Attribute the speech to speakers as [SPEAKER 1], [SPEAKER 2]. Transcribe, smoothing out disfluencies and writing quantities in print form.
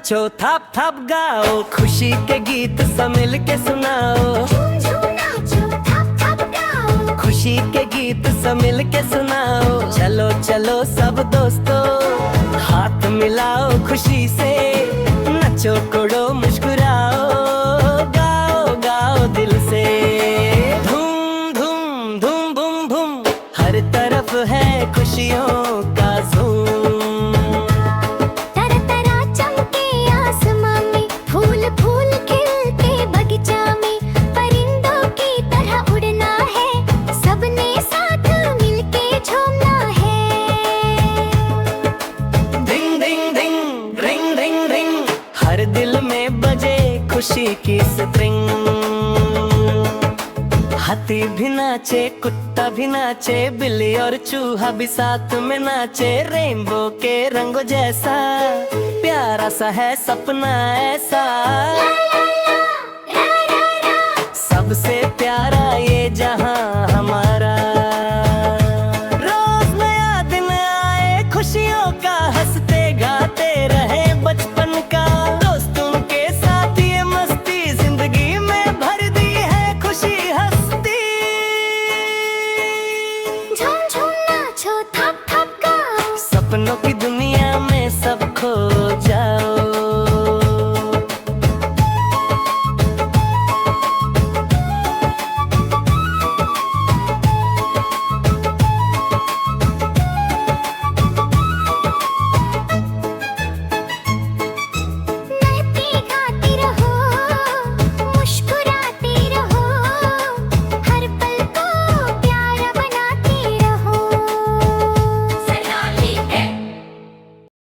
[SPEAKER 1] नाचो थप थप गाओ, खुशी के गीत सब मिल के सुनाओ।
[SPEAKER 2] झूम झूम नाचो, थप थप गाओ,
[SPEAKER 1] खुशी के गीत सब मिल के सुनाओ। चलो चलो सब दोस्तों, हाथ मिलाओ खुशी से, नचो कुड़ो मुस्कुराओ, गाओ गाओ दिल से। धूम धूम धूम बूम बूम, हर तरफ है खुशियों का झूम।
[SPEAKER 2] तरह तरह चमके आसमां में, फूल फूल खिलते बगीचा में, परिंदों की तरह उड़ना है, सबने साथ मिलके झूमना है।
[SPEAKER 1] डिंग डिंग डिंग रिंग रिंग रिंग, हर दिल में बजे खुशी की स्ट्रिंग। हाथी भी नाचे, कुत्ता भी नाचे, बिल्ली और चूहा भी साथ में नाचे। रेनबो के रंगों जैसा प्यारा सा है सपना ऐसा।